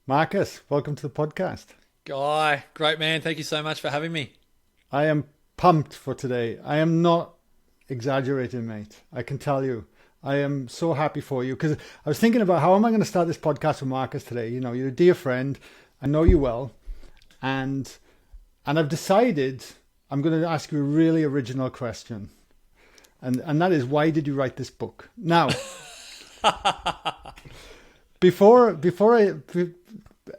Marcus, welcome to the podcast. Guy, great man. Thank you so much for having me. I am pumped for today. I am not exaggerating, mate. I can tell you. I am so happy for you because I was thinking about how am I going to start this podcast with Marcus today. You know, you're a dear friend. I know you well. And I've decided I'm going to ask you a really original question. And that is, why did you write this book? Now,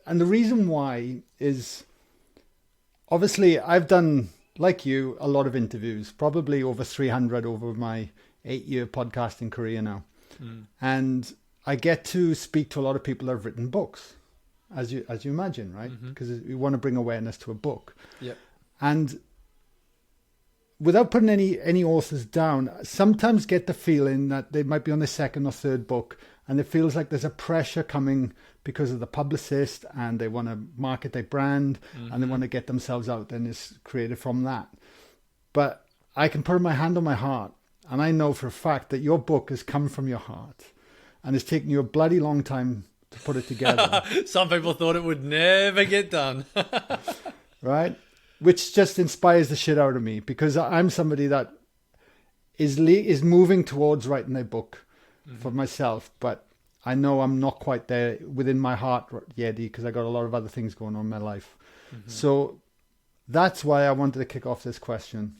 and the reason why is obviously I've done, like you, a lot of interviews, probably over 300 over my 8-year podcasting career now. And I get to speak to a lot of people that have written books, as you imagine, right? Because we want to bring awareness to a book. Yep. And without putting any authors down, I sometimes get the feeling that they might be on their second or third book, and it feels like there's a pressure coming because of the publicist, and they want to market their brand, and they want to get themselves out, and it's created from that. But I can put my hand on my heart, and I know for a fact that your book has come from your heart, and it's taken you a bloody long time to put it together. Some people thought it would never get done. Right? Which just inspires the shit out of me, because I'm somebody that is moving towards writing a book for myself, but I know I'm not quite there within my heart yet, because I got a lot of other things going on in my life. So that's why I wanted to kick off this question.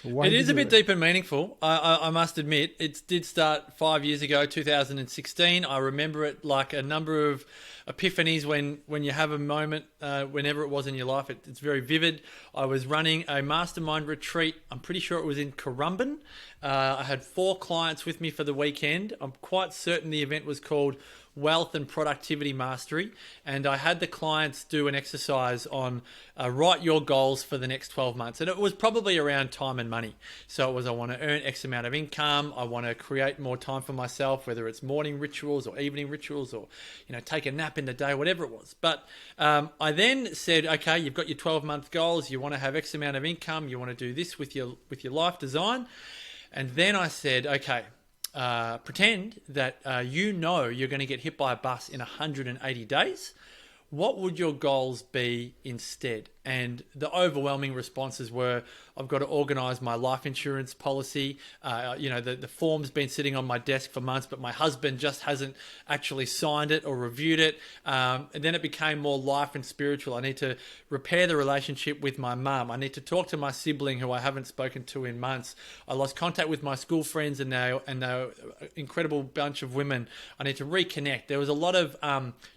It is a bit deep and meaningful. I must admit, it did start 5 years ago, 2016. I remember it like a number of epiphanies when you have a moment, whenever it was in your life. It's very vivid. I was running a mastermind retreat. I'm pretty sure it was in Currumbin. I had 4 clients with me for the weekend. I'm quite certain the event was called Wealth and Productivity Mastery, and I had the clients do an exercise on write your goals for the next 12 months, and it was probably around time and money. So it was, I want to earn X amount of income, I want to create more time for myself, whether it's morning rituals or evening rituals, or take a nap in the day, whatever it was. But I then said, okay, you've got your 12-month goals, you want to have X amount of income, you want to do this with your life design. And then I said, okay, pretend that you're going to get hit by a bus in 180 days. What would your goals be instead? And the overwhelming responses were, I've got to organise my life insurance policy. The form's been sitting on my desk for months, but my husband just hasn't actually signed it or reviewed it. And then it became more life and spiritual. I need to repair the relationship with my mum. I need to talk to my sibling who I haven't spoken to in months. I lost contact with my school friends, and they're an incredible bunch of women. I need to reconnect. There was a lot of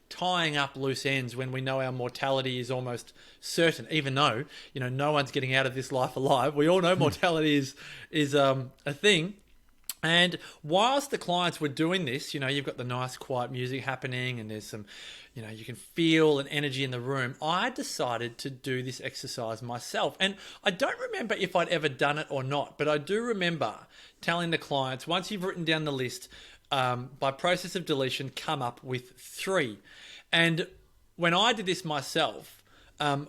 tying up loose ends when we know our mortality is almost certain, even though no one's getting out of this life alive. We all know mortality is a thing. And whilst the clients were doing this, you've got the nice quiet music happening, and there's some, you can feel an energy in the room. I decided to do this exercise myself. And I don't remember if I'd ever done it or not, but I do remember telling the clients, once you've written down the list, by process of deletion, come up with 3. And when I did this myself,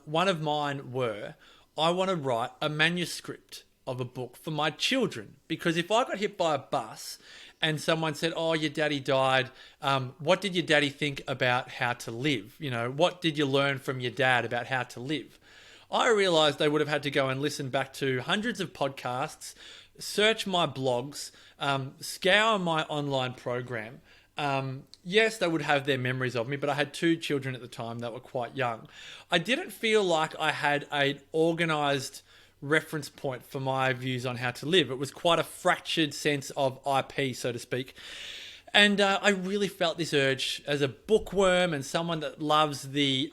one of mine were, I want to write a manuscript of a book for my children. Because if I got hit by a bus and someone said, oh, your daddy died, what did your daddy think about how to live? What did you learn from your dad about how to live? I realized they would have had to go and listen back to hundreds of podcasts, search my blogs, scour my online program. Yes, they would have their memories of me, but I had 2 children at the time that were quite young. I didn't feel like I had an organised reference point for my views on how to live. It was quite a fractured sense of IP, so to speak. And I really felt this urge as a bookworm and someone that loves the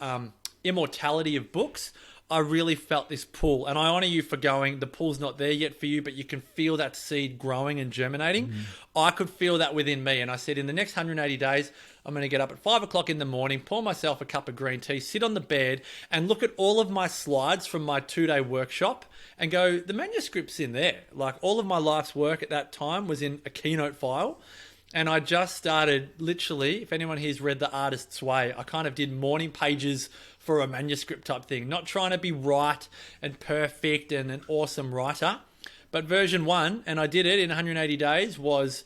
immortality of books. I really felt this pull, and I honour you for going, the pull's not there yet for you, but you can feel that seed growing and germinating. I could feel that within me, and I said, in the next 180 days, I'm going to get up at 5 o'clock in the morning, pour myself a cup of green tea, sit on the bed, and look at all of my slides from my 2-day workshop and go, the manuscript's in there. Like, all of my life's work at that time was in a Keynote file. And I just started, literally, if anyone here's read The Artist's Way, I kind of did morning pages for a manuscript type thing. Not trying to be right and perfect and an awesome writer. But version 1, and I did it in 180 days, was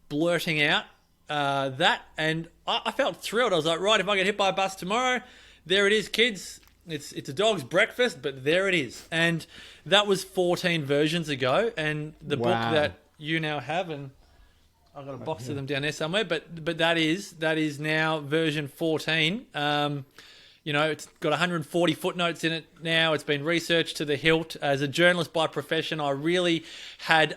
blurting out that, and I felt thrilled. I was like, right, if I get hit by a bus tomorrow, there it is, kids. It's a dog's breakfast, but there it is. And that was 14 versions ago, and the book that you now have, and I've got a box of them down there somewhere, but that is now version 14. It's got 140 footnotes in it now. It's been researched to the hilt. As a journalist by profession, I really had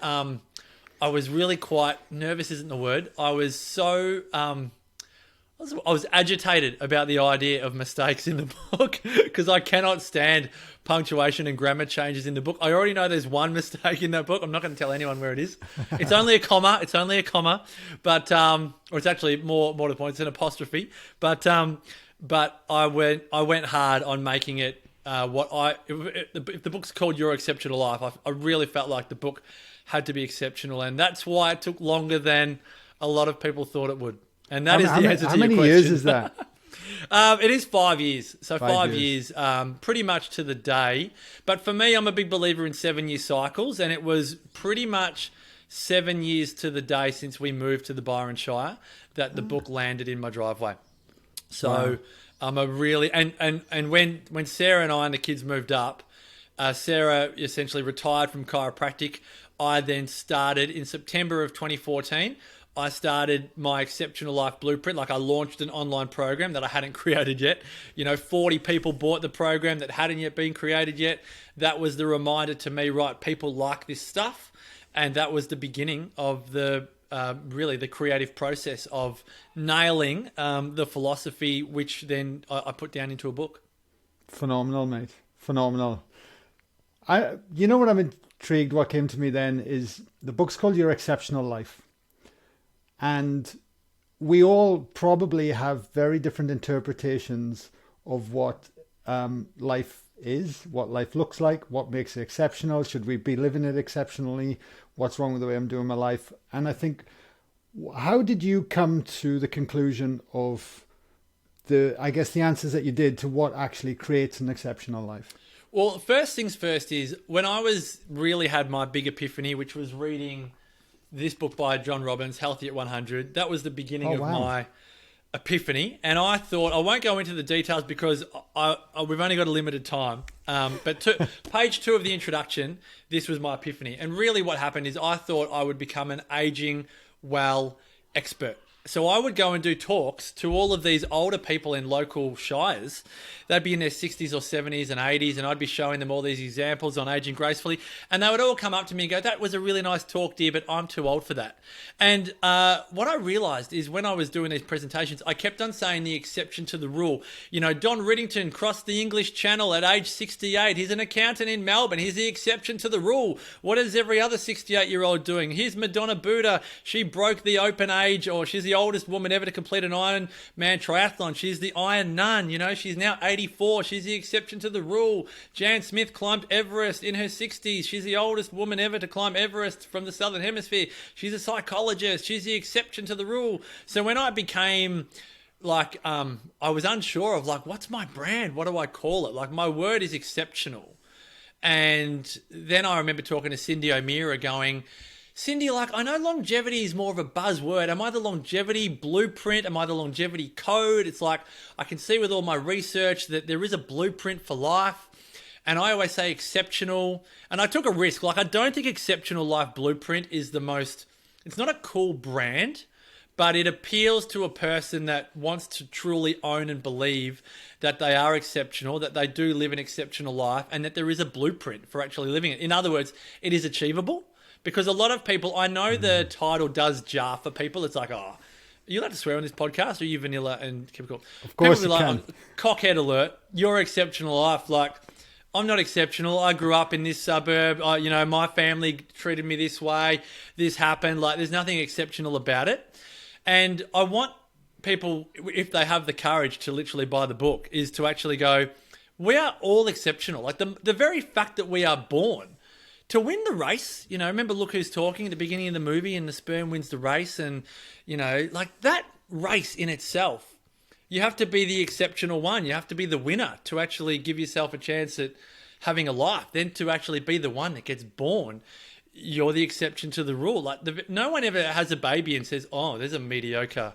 I was really quite nervous, isn't the word. I was so I was agitated about the idea of mistakes in the book because I cannot stand punctuation and grammar changes in the book. I already know there's one mistake in that book. I'm not going to tell anyone where it is. It's only a comma. But or it's actually more to the point. It's an apostrophe. But I went hard on making it if the book's called Your Exceptional Life, I really felt like the book had to be exceptional, and that's why it took longer than a lot of people thought it would. And that is the answer to your question. How many years is that? It is 5 years. So 5 years, pretty much to the day. But for me, I'm a big believer in 7-year cycles. And it was pretty much 7 years to the day since we moved to the Byron Shire that the book landed in my driveway. So I'm a really... And when Sarah and I and the kids moved up, Sarah essentially retired from chiropractic. I then started in September of 2014. I started my Exceptional Life Blueprint. Like, I launched an online program that I hadn't created yet. 40 people bought the program that hadn't yet been created yet. That was the reminder to me, right, people like this stuff. And that was the beginning of the creative process of nailing the philosophy, which then I put down into a book. Phenomenal, mate. Phenomenal. What I'm intrigued, what came to me then is the book's called Your Exceptional Life. And we all probably have very different interpretations of what life is, what life looks like, what makes it exceptional. Should we be living it exceptionally? What's wrong with the way I'm doing my life? And I think, how did you come to the conclusion of the answers that you did to what actually creates an exceptional life? Well, first things first is when I had my big epiphany, which was reading this book by John Robbins, Healthy at 100. That was the beginning of my epiphany. And I thought, I won't go into the details because we've only got a limited time. But page 2 of the introduction, this was my epiphany. And really what happened is I thought I would become an aging well expert. So I would go and do talks to all of these older people in local shires. They'd be in their 60s or 70s and 80s, and I'd be showing them all these examples on aging gracefully. And they would all come up to me and go, "That was a really nice talk, dear, but I'm too old for that." And what I realized is when I was doing these presentations, I kept on saying the exception to the rule. Don Riddington crossed the English Channel at age 68. He's an accountant in Melbourne. He's the exception to the rule. What is every other 68-year-old doing? Here's Madonna Buddha. She broke the open age, or she's the oldest woman ever to complete an Ironman triathlon. She's the Iron Nun. She's now 84. She's the exception to the rule. Jan Smith climbed Everest in her 60s. She's the oldest woman ever to climb Everest from the Southern Hemisphere. She's a psychologist. She's the exception to the rule. So when I became I was unsure of what's my brand? What do I call it? My word is exceptional. And then I remember talking to Cindy O'Meara going, "Cindy, I know longevity is more of a buzzword. Am I the longevity blueprint? Am I the longevity code?" It's I can see with all my research that there is a blueprint for life. And I always say exceptional. And I took a risk. I don't think Exceptional Life Blueprint is it's not a cool brand, but it appeals to a person that wants to truly own and believe that they are exceptional, that they do live an exceptional life, and that there is a blueprint for actually living it. In other words, it is achievable. Because a lot of people, I know the title does jar for people. It's oh, are you allowed to swear on this podcast, or are you vanilla and keep it cool? Of course people you can. Cockhead alert, your exceptional life. I'm not exceptional. I grew up in this suburb. My family treated me this way. This happened. There's nothing exceptional about it. And I want people, if they have the courage to literally buy the book, is to actually go, we are all exceptional. The very fact that we are born to win the race, remember Look Who's Talking at the beginning of the movie, and the sperm wins the race, and, that race in itself, you have to be the exceptional one. You have to be the winner to actually give yourself a chance at having a life. Then to actually be the one that gets born, you're the exception to the rule. Like no one ever has a baby and says, "Oh, there's a mediocre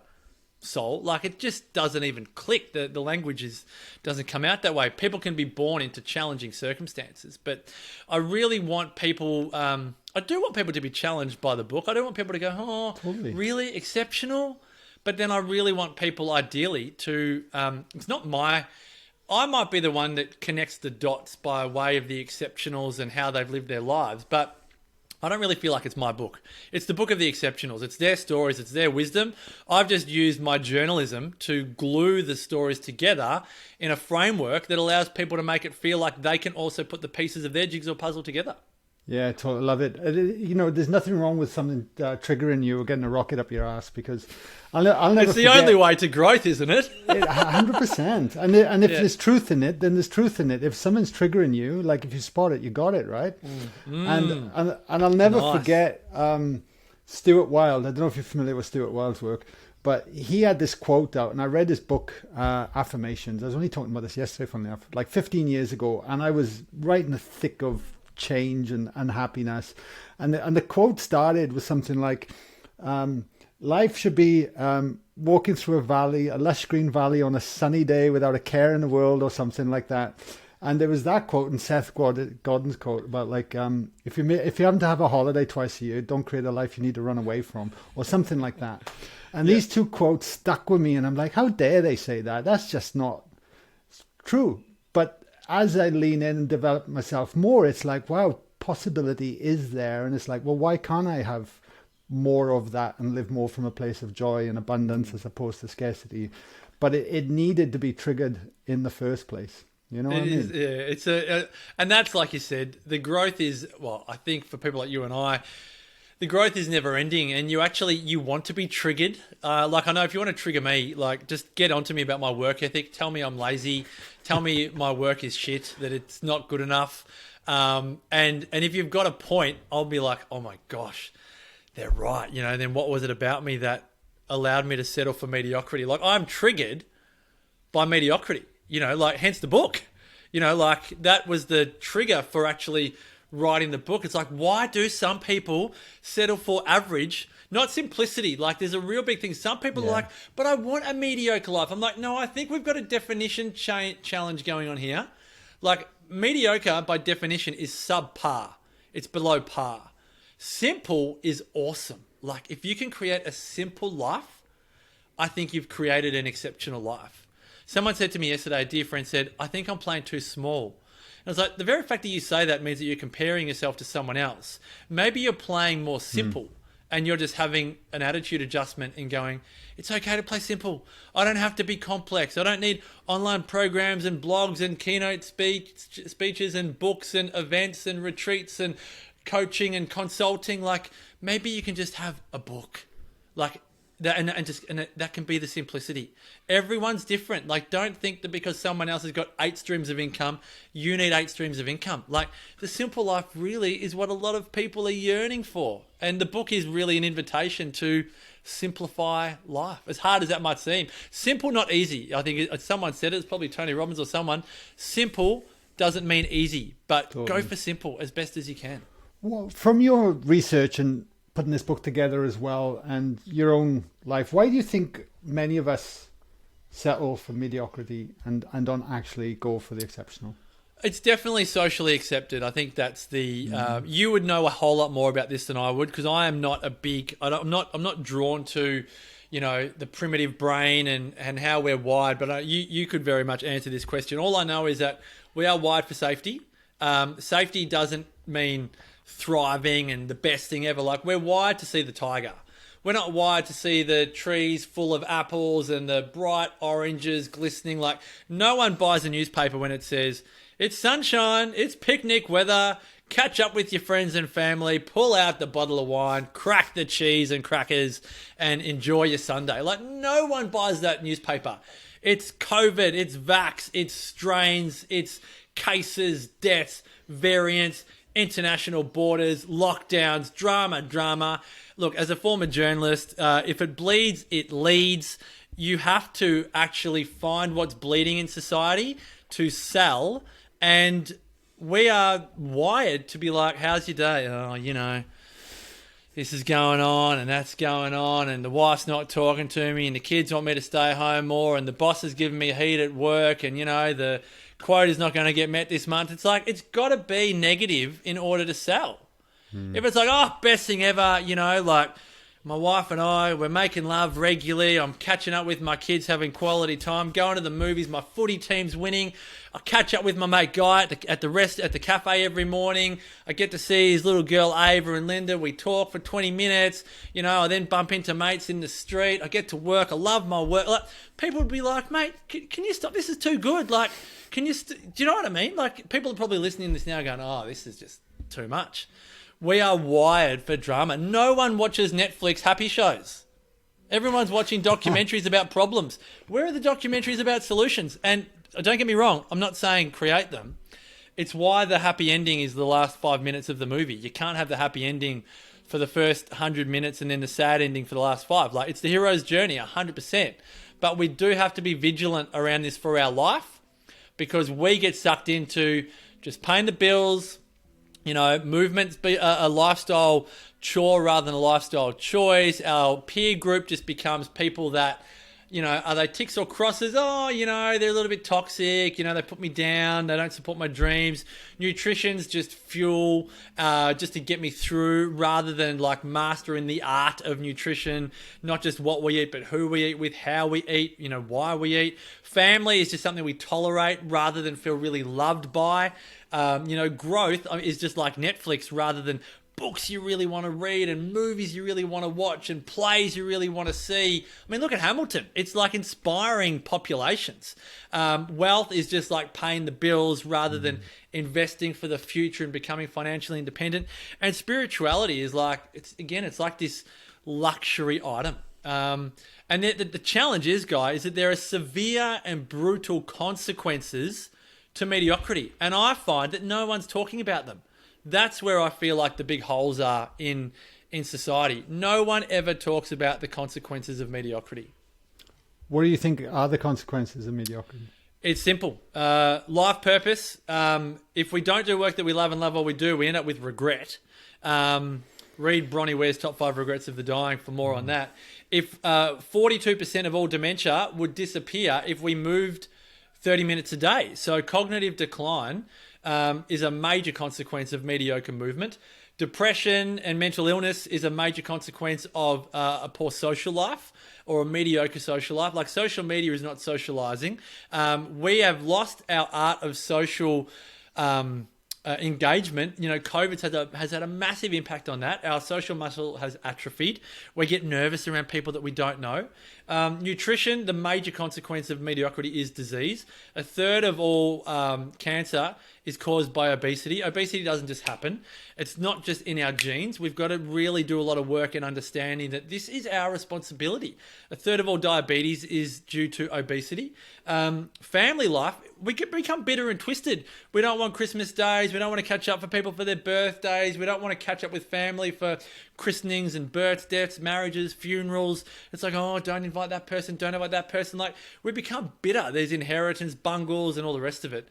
soul." Like it just doesn't even click. The language doesn't come out that way. People can be born into challenging circumstances, but I really want people. I do want people to be challenged by the book. I don't want people to go, "Oh, Totally. really exceptional." But then I really want people, ideally, to. It's not my. I might be the one that connects the dots by way of the exceptionals and how they've lived their lives, but I don't really feel like it's my book. It's the book of the exceptionals. It's their stories. It's their wisdom. I've just used my journalism to glue the stories together in a framework that allows people to make it feel like they can also put the pieces of their jigsaw puzzle together. Yeah, I totally love it. You know, there's nothing wrong with something triggering you or getting a rocket up your ass, because I'll never It's the only way to growth, isn't it? 100%. And if there's truth in it, then there's truth in it. If someone's triggering you, like if you spot it, you got it, right? And I'll never forget Stuart Wilde. I don't know if you're familiar with Stuart Wilde's work, but he had this quote out, and I read his book, Affirmations. I was only talking about this yesterday, funnily enough, like 15 years ago, and I was right in the thick of change and happiness, and the quote started with something like, life should be walking through a lush green valley on a sunny day without a care in the world, or something like that. And there was that quote and Seth Godin's quote about like, if you happen to have a holiday twice a year, don't create a life you need to run away from, or something like that. And these two quotes stuck with me, and I'm like, how dare they say that? That's just not true. But as I lean in and develop myself more, it's like, wow, possibility is there. And it's like, well, why can't I have more of that and live more from a place of joy and abundance as opposed to scarcity? But it needed to be triggered in the first place. You know what I mean? Yeah, it's and that's like you said, the growth is, well, I think for people like you and I, the growth is never ending, and you want to be triggered. Like I know if you want to trigger me, like just get onto me about my work ethic. Tell me I'm lazy. Tell me my work is shit, that it's not good enough. And if you've got a point, I'll be like, oh my gosh, they're right. You know, and then what was it about me that allowed me to settle for mediocrity? Like I'm triggered by mediocrity, you know, like hence the book, you know, like that was the trigger for actually writing the book. It's like, why do some people settle for average, not simplicity? Like there's a real big thing. Some people are like, but I want a mediocre life. I'm like, no, I think we've got a definition challenge going on here. Like mediocre by definition is subpar. It's below par. Simple is awesome. Like if you can create a simple life, I think you've created an exceptional life. Someone said to me yesterday, a dear friend said, I think I'm playing too small. I was like, the very fact that you say that means that you're comparing yourself to someone else. Maybe you're playing more simple and you're just having an attitude adjustment and going, it's okay to play simple. I don't have to be complex. I don't need online programs and blogs and keynote speeches and books and events and retreats and coaching and consulting. Like maybe you can just have a book. Like that, and that can be the simplicity. Everyone's different. Like, don't think that because someone else has got 8 streams of income, you need 8 streams of income. Like, the simple life really is what a lot of people are yearning for. And the book is really an invitation to simplify life, as hard as that might seem. Simple, not easy. I think someone said it, it's probably Tony Robbins or someone. Simple doesn't mean easy, but go for simple as best as you can. Well, from your research and putting this book together as well, and your own life, why do you think many of us settle for mediocrity and don't actually go for the exceptional? It's definitely socially accepted. I think that's the you would know a whole lot more about this than I would, because I am not I'm not drawn to, you know, the primitive brain and how we're wired. But you could very much answer this question. All I know is that we are wired for safety. Safety doesn't mean thriving and the best thing ever. Like, we're wired to see the tiger. We're not wired to see the trees full of apples and the bright oranges glistening. Like, no one buys a newspaper when it says it's sunshine, it's picnic weather, catch up with your friends and family, pull out the bottle of wine, crack the cheese and crackers and enjoy your Sunday. Like, no one buys that newspaper. It's COVID, it's vax, it's strains, it's cases, deaths, variants, international borders, lockdowns, drama. Look, as a former journalist, if it bleeds, it leads. You have to actually find what's bleeding in society to sell. And we are wired to be like, how's your day? Oh, this is going on and that's going on, and the wife's not talking to me, and the kids want me to stay home more, and the boss is giving me a heat at work, and the quote is not going to get met this month. It's like, it's got to be negative in order to sell. If it's like, oh, best thing ever, like my wife and I, we're making love regularly, I'm catching up with my kids, having quality time, going to the movies, my footy team's winning, I catch up with my mate Guy at the cafe every morning, I get to see his little girl Ava and Linda, we talk for 20 minutes, I then bump into mates in the street, I get to work, I love my work. Like, people would be like, mate, can you stop? This is too good. Like, do you know what I mean? Like, people are probably listening to this now going, oh, this is just too much. We are wired for drama. No one watches Netflix happy shows. Everyone's watching documentaries about problems. Where are the documentaries about solutions? And don't get me wrong, I'm not saying create them. It's why the happy ending is the last 5 minutes of the movie. You can't have the happy ending for the first 100 minutes and then the sad ending for the last 5. Like, it's the hero's journey, 100%. But we do have to be vigilant around this for our life, because we get sucked into just paying the bills. Movements be a lifestyle chore rather than a lifestyle choice. Our peer group just becomes people that, are they ticks or crosses? Oh, they're a little bit toxic. They put me down. They don't support my dreams. Nutrition's just fuel, just to get me through, rather than like mastering the art of nutrition, not just what we eat, but who we eat with, how we eat, why we eat. Family is just something we tolerate rather than feel really loved by. Growth is just like Netflix, rather than books you really want to read and movies you really want to watch and plays you really want to see. I mean, look at Hamilton. It's like inspiring populations. Wealth is just like paying the bills rather than investing for the future and becoming financially independent. And spirituality is like, it's like this luxury item. And the challenge is, guys, that there are severe and brutal consequences to mediocrity. And I find that no one's talking about them. That's where I feel like the big holes are in society. No one ever talks about the consequences of mediocrity. What do you think are the consequences of mediocrity? It's simple. Life purpose. If we don't do work that we love and love what we do, we end up with regret. Read Bronnie Ware's Top 5 Regrets of the Dying for more on that. If 42% of all dementia would disappear if we moved 30 minutes a day. So cognitive decline is a major consequence of mediocre movement. Depression and mental illness is a major consequence of a poor social life or a mediocre social life. Like, social media is not socializing. We have lost our art of social engagement. COVID has had a massive impact on that. Our social muscle has atrophied. We get nervous around people that we don't know. Nutrition, the major consequence of mediocrity is disease. A third of all cancer is caused by obesity. Obesity doesn't just happen. It's not just in our genes. We've got to really do a lot of work in understanding that this is our responsibility. A third of all diabetes is due to obesity. Family life, we become bitter and twisted. We don't want Christmas days. We don't want to catch up for people for their birthdays. We don't want to catch up with family for christenings and births, deaths, marriages, funerals. It's like, oh, don't invite that person. Don't invite that person. Like, we become bitter. There's inheritance bungles and all the rest of it.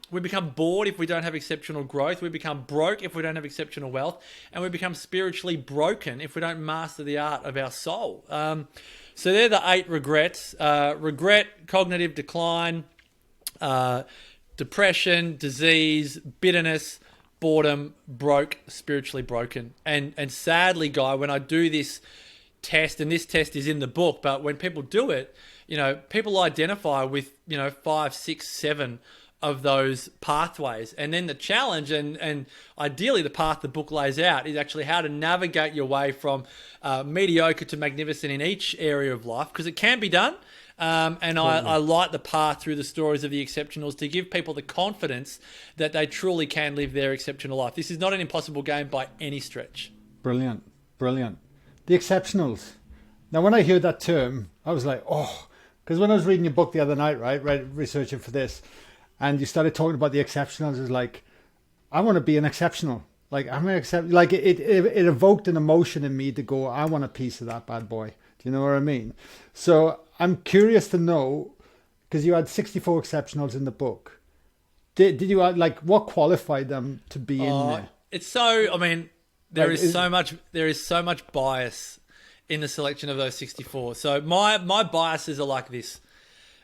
We become bored if we don't have exceptional growth. We become broke if we don't have exceptional wealth. And we become spiritually broken if we don't master the art of our soul. So they're the 8 regrets. Regret, cognitive decline, depression, disease, bitterness, boredom, broke, spiritually broken. And sadly, Guy, when I do this test, and this test is in the book, but when people do it, people identify with, 5, 6, 7 of those pathways. And then the challenge and ideally the path the book lays out is actually how to navigate your way from mediocre to magnificent in each area of life, because it can be done. And totally. I like the path through the stories of the exceptionals to give people the confidence that they truly can live their exceptional life. This is not an impossible game by any stretch. Brilliant. The exceptionals. Now, when I heard that term, I was like, oh, because when I was reading your book the other night, right, researching for this, and you started talking about the exceptionals, it's like, I want to be an exceptional. Like, I'm an like it evoked an emotion in me to go, I want a piece of that bad boy. Do you know what I mean? So I'm curious to know, because you had 64 exceptionals in the book, Did you like what qualified them to be in there? It's so. I mean, there Like, is so much. There is so much bias in the selection of those 64. So my biases are like this.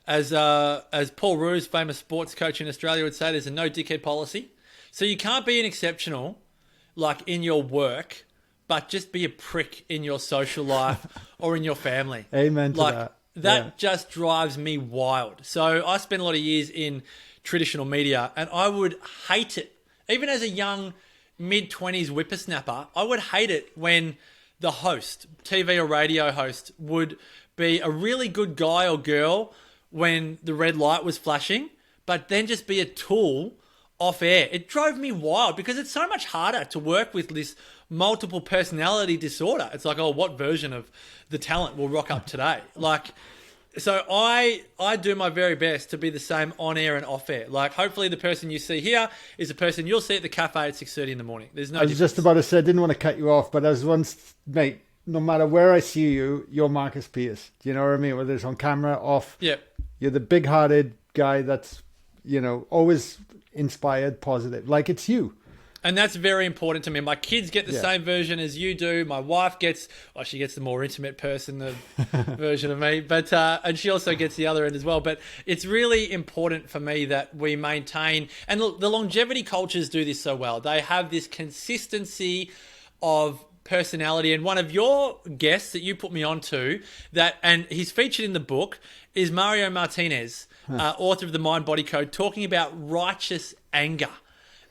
As Paul Roos, famous sports coach in Australia, would say, there's a no dickhead policy. So you can't be an exceptional, like in your work, but just be a prick in your social life or in your family. Amen to that. That just drives me wild. So I spent a lot of years in traditional media, and I would hate it. Even as a young mid-20s whippersnapper, I would hate it when the host, TV or radio host, would be a really good guy or girl when the red light was flashing, but then just be a tool off air. It drove me wild because it's so much harder to work with this multiple personality disorder. It's like, oh, what version of the talent will rock up today? Like, so I do my very best to be the same on air and off air. Like, hopefully the person you see here is a person you'll see at the cafe at 6:30 in the morning. There's no I was difference. just about to say, I didn't want to cut you off, but as once, mate, no matter where I see you, you're Marcus Pearce. Do you know what I mean? Whether it's on camera, off. Yeah. You're the big-hearted guy that's, always inspired, positive. Like, it's you. And that's very important to me. My kids get the same version as you do. My wife gets, she gets the more intimate person version of me, but and she also gets the other end as well. But it's really important for me that we maintain, and look, the longevity cultures do this so well. They have this consistency of personality. And one of your guests that you put me onto, and he's featured in the book, is Mario Martinez, author of The Mind Body Code, talking about righteous anger.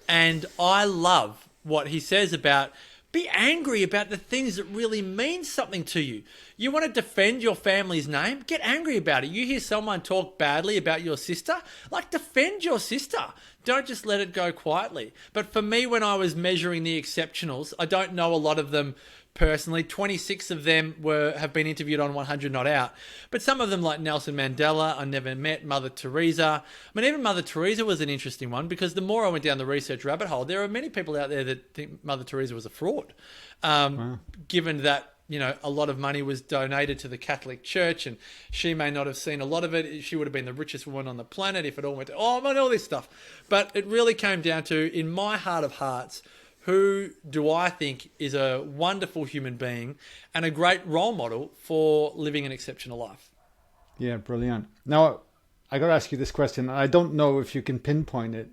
And I love what he says about be angry about the things that really mean something to you. You want to defend your family's name? Get angry about it. You hear someone talk badly about your sister? Like, defend your sister. Don't just let it go quietly. But for me, when I was measuring the exceptionals, I don't know a lot of them personally. 26 of them have been interviewed on 100 Not Out. But some of them, like Nelson Mandela, I never met. Mother Teresa. I mean, even Mother Teresa was an interesting one because the more I went down the research rabbit hole, there are many people out there that think Mother Teresa was a fraud. Given that, a lot of money was donated to the Catholic Church and she may not have seen a lot of it. She would have been the richest woman on the planet if it all went to, all this stuff. But it really came down to, in my heart of hearts, who do I think is a wonderful human being and a great role model for living an exceptional life? Yeah, brilliant. Now, I got to ask you this question. I don't know if you can pinpoint it,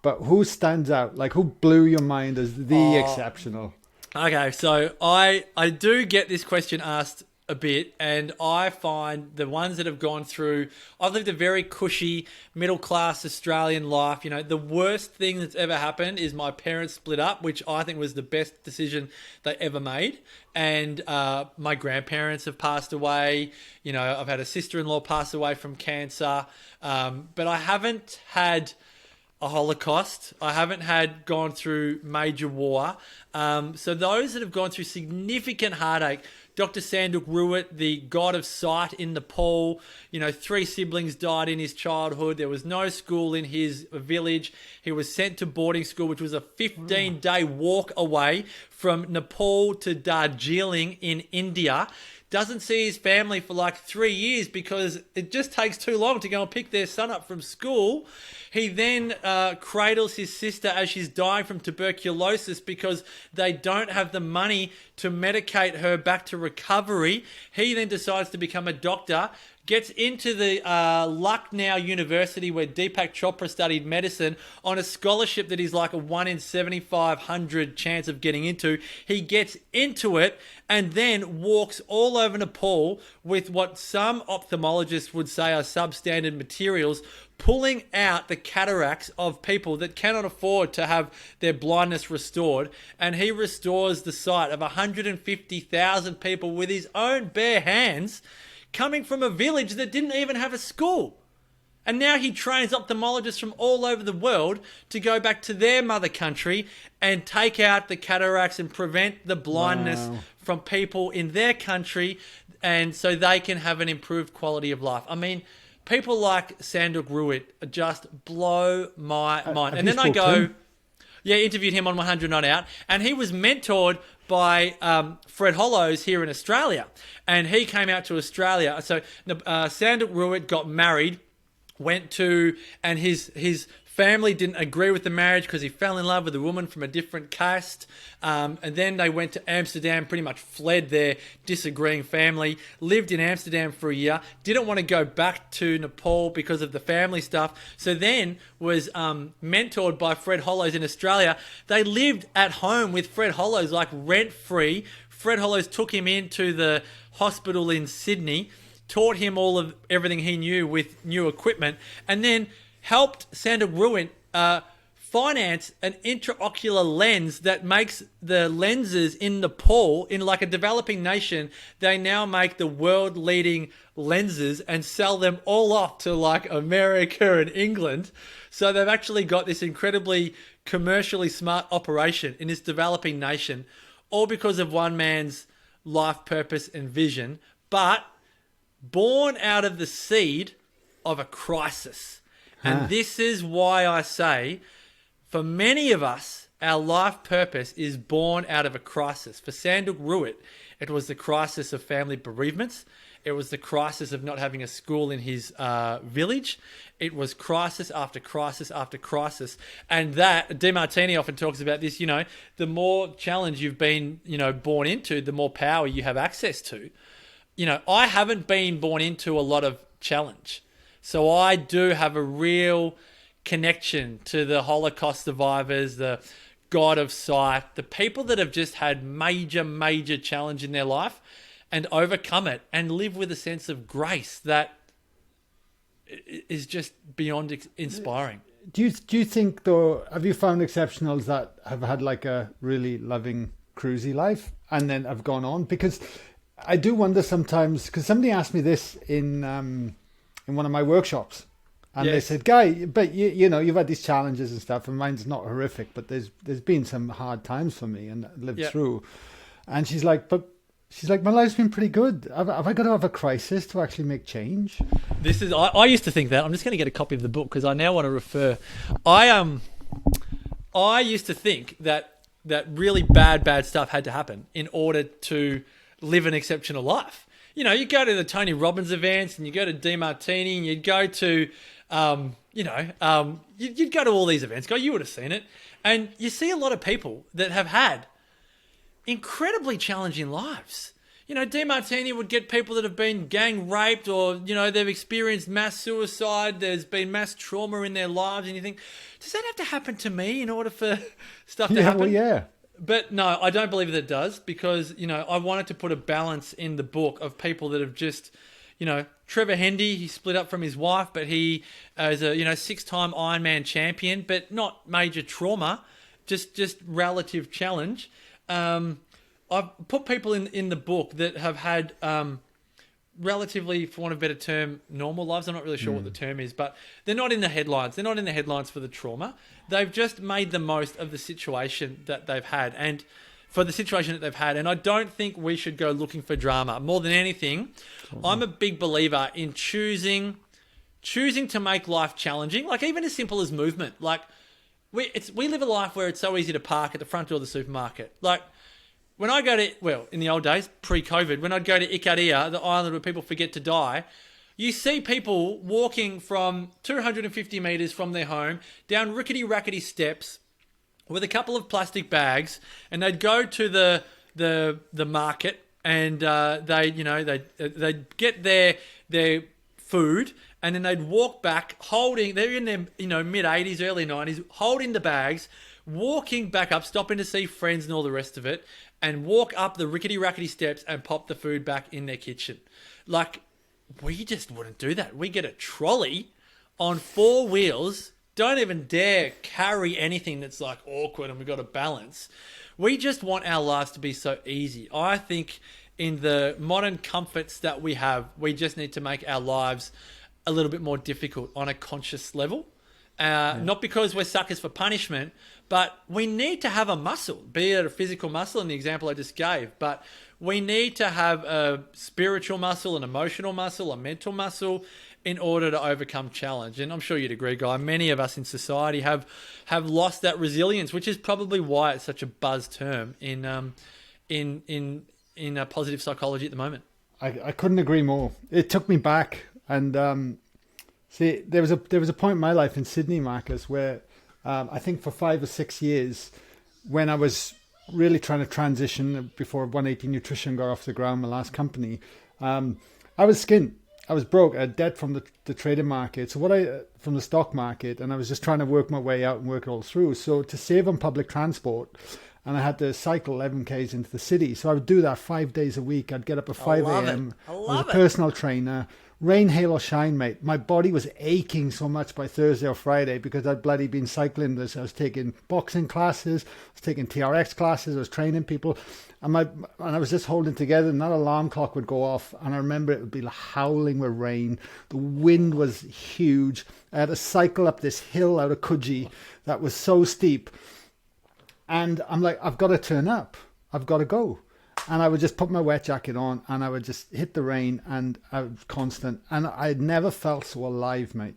but who stands out? Like, who blew your mind as the exceptional? Okay, so I do get this question asked a bit, and I find the ones that have gone through, I've lived a very cushy middle-class Australian life. The worst thing that's ever happened is my parents split up, which I think was the best decision they ever made. And my grandparents have passed away. I've had a sister-in-law pass away from cancer. But I haven't had a Holocaust. I haven't gone through major war. So those that have gone through significant heartache, Dr. Sanduk Ruit, the god of sight in Nepal, 3 siblings died in his childhood. There was no school in his village. He was sent to boarding school, which was a 15-day walk away from Nepal to Darjeeling in India. Doesn't see his family for like 3 years because it just takes too long to go and pick their son up from school. He then cradles his sister as she's dying from tuberculosis because they don't have the money to medicate her back to recovery. He then decides to become a doctor, gets into the Lucknow University where Deepak Chopra studied medicine on a scholarship that is like a 1 in 7,500 chance of getting into. He gets into it and then walks all over Nepal with what some ophthalmologists would say are substandard materials, pulling out the cataracts of people that cannot afford to have their blindness restored. And he restores the sight of 150,000 people with his own bare hands, coming from a village that didn't even have a school. And now he trains ophthalmologists from all over the world to go back to their mother country and take out the cataracts and prevent the blindness from people in their country, and so they can have an improved quality of life. I mean, people like Sanduk Ruit just blow my mind. And then I go, interviewed him on 100 Not Out, and he was mentored by Fred Hollows here in Australia, and he came out to Australia. So Sanduk Ruit got married, went to, and his Family didn't agree with the marriage because he fell in love with a woman from a different caste. And then they went to Amsterdam, pretty much fled their disagreeing family, lived in Amsterdam for a year, didn't want to go back to Nepal because of the family stuff. So then was mentored by Fred Hollows in Australia. They lived at home with Fred Hollows, like rent-free. Fred Hollows took him into the hospital in Sydney, taught him all of everything he knew with new equipment, and then helped Sanduk Ruit finance an intraocular lens that makes the lenses in Nepal, in like a developing nation, they now make the world-leading lenses and sell them all off to like America and England. So they've actually got this incredibly commercially smart operation in this developing nation, all because of one man's life purpose and vision, but born out of the seed of a crisis. And this is why I say, for many of us, our life purpose is born out of a crisis. For Sanduk Ruit, it was the crisis of family bereavements. It was the crisis of not having a school in his village. It was crisis after crisis after crisis. And that, DeMartini often talks about this, the more challenge you've been, born into, the more power you have access to. I haven't been born into a lot of challenge. So I do have a real connection to the Holocaust survivors, the God of Sight, the people that have just had major, major challenge in their life and overcome it and live with a sense of grace that is just beyond inspiring. Do you think, though, have you found exceptionals that have had like a really loving cruisy life and then have gone on? Because I do wonder sometimes, because somebody asked me this in one of my workshops, and they said, Guy, but you've had these challenges and stuff, and mine's not horrific, but there's been some hard times for me and lived through. And she's like, my life's been pretty good. Have I got to have a crisis to actually make change? This is I used to think that. I'm just going to get a copy of the book because I now want to refer. I used to think that really bad stuff had to happen in order to live an exceptional life. You go to the Tony Robbins events and you go to DeMartini and you'd go to, you'd go to all these events. You would have seen it. And you see a lot of people that have had incredibly challenging lives. DeMartini would get people that have been gang raped or, they've experienced mass suicide. There's been mass trauma in their lives. And you think, does that have to happen to me in order for stuff to happen? Well, yeah. But no, I don't believe that it does because, I wanted to put a balance in the book of people that have just, Trevor Hendy, he split up from his wife, but he is a, 6-time Ironman champion, but not major trauma, just relative challenge. I've put people in the book that have had relatively, for want of a better term, normal lives. I'm not really sure what the term is, but they're not in the headlines. They're not in the headlines for the trauma. They've just made the most of the situation that they've had and for the situation that they've had. And I don't think we should go looking for drama. More than anything, I'm a big believer in choosing to make life challenging, like even as simple as movement. Like we live a life where it's so easy to park at the front door of the supermarket. Like, when I go to, in the old days, pre-COVID, when I'd go to Ikaria, the island where people forget to die, you see people walking from 250 metres from their home down rickety-rackety steps with a couple of plastic bags, and they'd go to the market and they'd get their food, and then they'd walk back holding, they're in their mid-80s, early 90s, holding the bags, walking back up, stopping to see friends and all the rest of it, and walk up the rickety-rackety steps and pop the food back in their kitchen. Like, we just wouldn't do that. We get a trolley on 4 wheels, don't even dare carry anything that's like awkward and we've got to balance. We just want our lives to be so easy. I think in the modern comforts that we have, we just need to make our lives a little bit more difficult on a conscious level. Not because we're suckers for punishment, but we need to have a muscle, be it a physical muscle in the example I just gave, but we need to have a spiritual muscle, an emotional muscle, a mental muscle in order to overcome challenge. And I'm sure you'd agree, Guy, many of us in society have lost that resilience, which is probably why it's such a buzz term in positive psychology at the moment. I couldn't agree more. It took me back, and See, there was a point in my life in Sydney, Marcus, where I think for 5 or 6 years, when I was really trying to transition before 180 Nutrition got off the ground, my last company, I was skint. I was broke. I had debt from the trading market. So from the stock market, and I was just trying to work my way out and work it all through. So to save on public transport, and I had to cycle 11 k's into the city. So I would do that 5 days a week. I'd get up at 5 a.m. I was a personal trainer. Rain, hail or shine, mate. My body was aching so much by Thursday or Friday because I'd bloody been cycling this. I was taking boxing classes, I was taking TRX classes, I was training people. And I was just holding together, and that alarm clock would go off. And I remember it would be howling with rain. The wind was huge. I had to cycle up this hill out of Coogee that was so steep. And I'm like, I've got to turn up. I've got to go. And I would just put my wet jacket on and I would just hit the rain, and I was constant. And I never felt so alive, mate.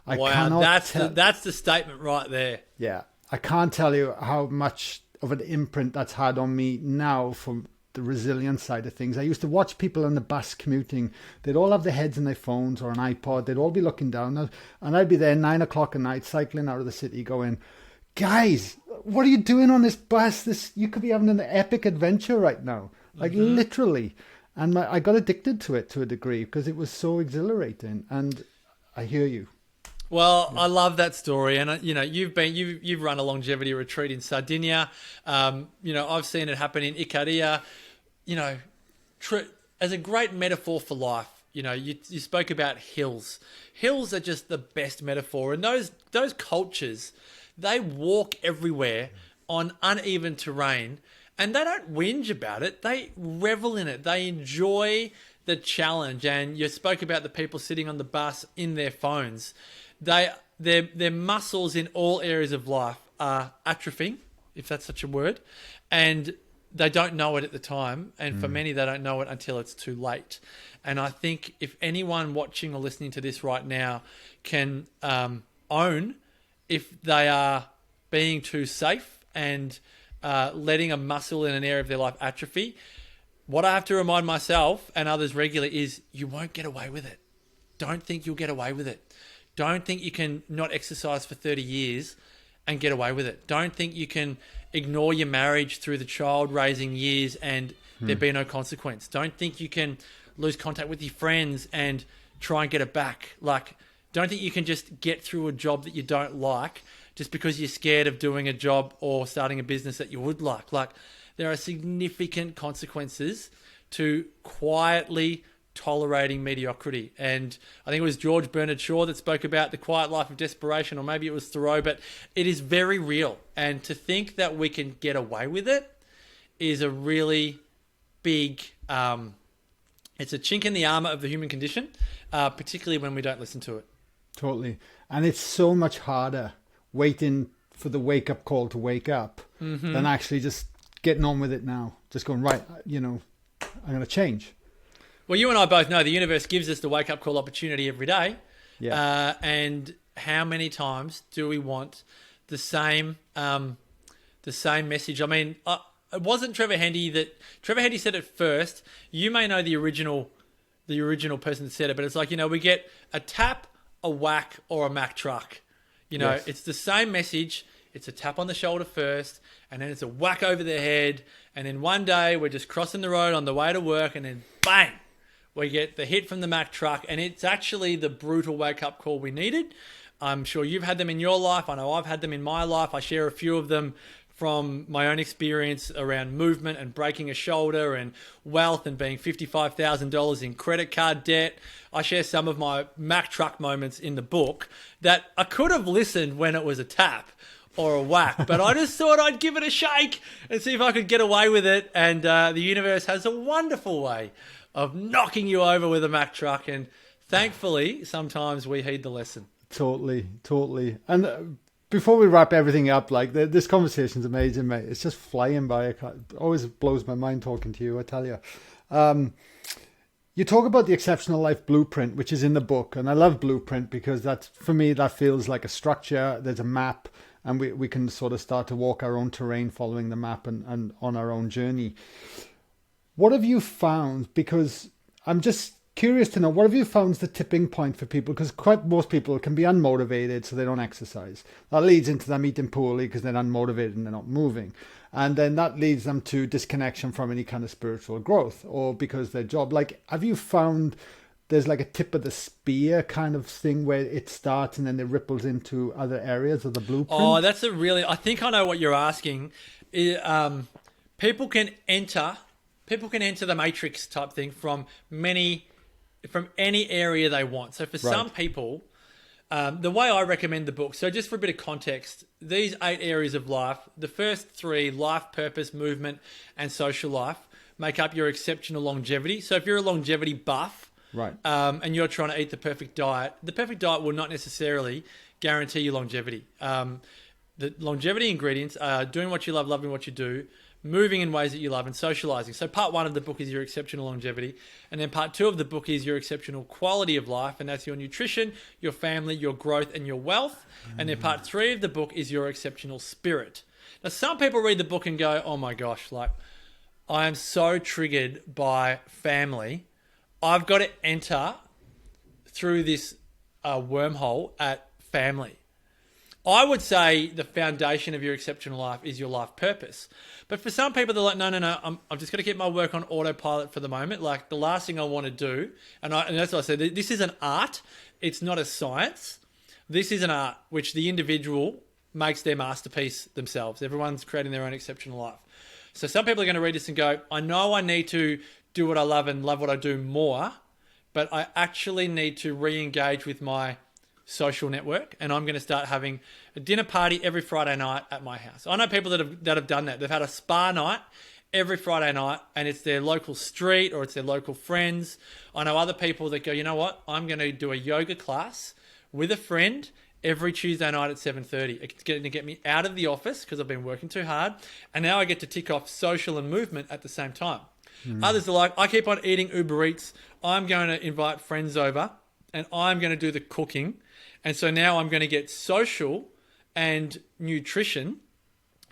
Wow, that's the statement right there. Yeah. I can't tell you how much of an imprint that's had on me now from the resilience side of things. I used to watch people on the bus commuting. They'd all have their heads in their phones or an iPod. They'd all be looking down. And I'd be there 9 o'clock at night cycling out of the city going, guys, what are you doing on this bus? You could be having an epic adventure right now. Like literally. And I got addicted to it to a degree because it was so exhilarating. And I hear you. Well, I love that story, and you've run a longevity retreat in Sardinia. I've seen it happen in Ikaria. As a great metaphor for life. You spoke about hills. Hills are just the best metaphor, and those cultures, they walk everywhere on uneven terrain, and they don't whinge about it. They revel in it. They enjoy the challenge. And you spoke about the people sitting on the bus in their phones. Their muscles in all areas of life are atrophying, if that's such a word, and they don't know it at the time. And for many, they don't know it until it's too late. And I think if anyone watching or listening to this right now can own if they are being too safe and letting a muscle in an area of their life atrophy, what I have to remind myself and others regularly is you won't get away with it. Don't think you'll get away with it. Don't think you can not exercise for 30 years and get away with it. Don't think you can ignore your marriage through the child raising years and there be no consequence. Don't think you can lose contact with your friends and try and get it back. Don't think you can just get through a job that you don't like just because you're scared of doing a job or starting a business that you would like. There are significant consequences to quietly tolerating mediocrity. And I think it was George Bernard Shaw that spoke about the quiet life of desperation, or maybe it was Thoreau, but it is very real. And to think that we can get away with it is a really big, it's a chink in the armor of the human condition, particularly when we don't listen to it. Totally. And it's so much harder waiting for the wake-up call to wake up than actually just getting on with it now. Just going, right, I'm going to change. Well, you and I both know the universe gives us the wake-up call opportunity every day. Yeah. And how many times do we want the same message? I mean, it wasn't Trevor Hendy said it first. You may know the original person that said it, but it's like, we get a tap, a whack, or a Mack truck. Yes. It's the same message. It's a tap on the shoulder first, and then it's a whack over the head, and then one day we're just crossing the road on the way to work, and then bang, we get the hit from the Mack truck, and it's actually the brutal wake-up call we needed. I'm sure you've had them in your life. I know I've had them in my life. I share a few of them from my own experience around movement and breaking a shoulder and wealth and being $55,000 in credit card debt. I share some of my Mack truck moments in the book that I could have listened when it was a tap or a whack, but I just thought I'd give it a shake and see if I could get away with it. And the universe has a wonderful way of knocking you over with a Mack truck. And thankfully, sometimes we heed the lesson. Totally. And before we wrap everything up, this conversation's amazing, mate. It's just flying by. It always blows my mind talking to you, I tell you. You talk about the Exceptional Life Blueprint, which is in the book. And I love Blueprint because for me, that feels like a structure. There's a map, and we can sort of start to walk our own terrain following the map and on our own journey. What have you found? Because I'm just curious to know, what have you found is the tipping point for people? Because quite most people can be unmotivated, so they don't exercise. That leads into them eating poorly because they're unmotivated and they're not moving. And then that leads them to disconnection from any kind of spiritual growth, or because their job. Like, have you found there's like a tip of the spear kind of thing where it starts and then it ripples into other areas of the blueprint? Oh, that's a really, I think I know what you're asking. People can enter the matrix type thing from any area they want. So for some people, the way I recommend the book, so just for a bit of context, these 8 areas of life, the first 3, life, purpose, movement, and social life, make up your exceptional longevity. So if you're a longevity buff, right, and you're trying to eat the perfect diet will not necessarily guarantee you longevity. The longevity ingredients are doing what you love, loving what you do, moving in ways that you love, and socializing. So part 1 of the book is your exceptional longevity. And then part 2 of the book is your exceptional quality of life. And that's your nutrition, your family, your growth, and your wealth. And then part 3 of the book is your exceptional spirit. Now, some people read the book and go, oh my gosh, like, I am so triggered by family. I've got to enter through this wormhole at family. I would say the foundation of your exceptional life is your life purpose. But for some people, they're like, no, I'm just going to keep my work on autopilot for the moment. Like, the last thing I want to do, and that's what I said, this is an art. It's not a science. This is an art which the individual makes their masterpiece themselves. Everyone's creating their own exceptional life. So some people are going to read this and go, I know I need to do what I love and love what I do more, but I actually need to re-engage with my social network, and I'm going to start having a dinner party every Friday night at my house. I know people that have done that. They've had a spa night every Friday night, and it's their local street or it's their local friends. I know other people that go, you know what? I'm going to do a yoga class with a friend every Tuesday night at 7:30. It's going to get me out of the office because I've been working too hard, and now I get to tick off social and movement at the same time. Others are like, I keep on eating Uber Eats. I'm going to invite friends over, and I'm going to do the cooking. And so now I'm going to get social and nutrition,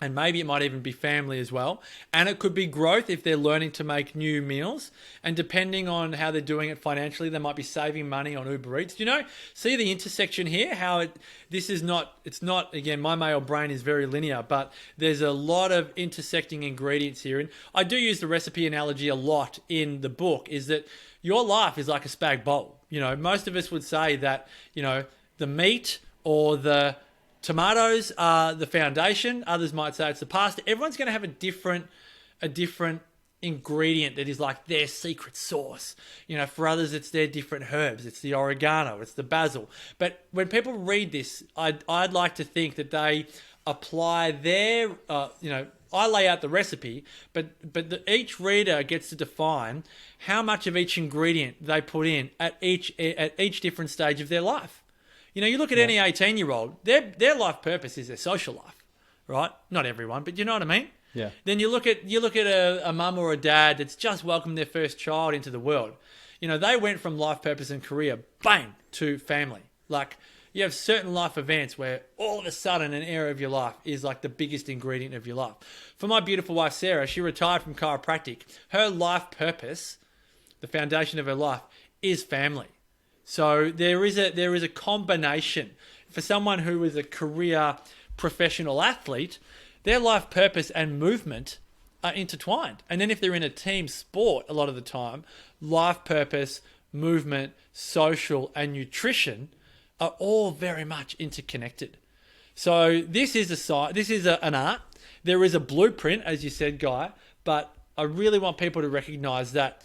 and maybe it might even be family as well. And it could be growth if they're learning to make new meals. And depending on how they're doing it financially, they might be saving money on Uber Eats. Do you know, see the intersection here? How it's not, again, my male brain is very linear, but there's a lot of intersecting ingredients here. And I do use the recipe analogy a lot in the book, is that your life is like a spag bowl. You know, most of us would say that, you know, the meat or the tomatoes are the foundation. Others might say it's the pasta. Everyone's going to have a different ingredient that is like their secret sauce. You know, for others, it's their different herbs. It's the oregano. It's the basil. But when people read this, I'd like to think that they apply their, I lay out the recipe, but each reader gets to define how much of each ingredient they put in at each different stage of their life. You know, you look at any 18-year-old, their life purpose is their social life, right? Not everyone, but you know what I mean? Yeah. Then you look at a mum or a dad that's just welcomed their first child into the world. You know, they went from life purpose and career, bang, to family. Like, you have certain life events where all of a sudden an area of your life is like the biggest ingredient of your life. For my beautiful wife, Sarah, she retired from chiropractic. Her life purpose, the foundation of her life, is family. So there is a combination. For someone who is a career professional athlete, their life purpose and movement are intertwined. And then if they're in a team sport, a lot of the time, life purpose, movement, social, and nutrition are all very much interconnected. So this is an art. There is a blueprint, as you said, Guy, but I really want people to recognize that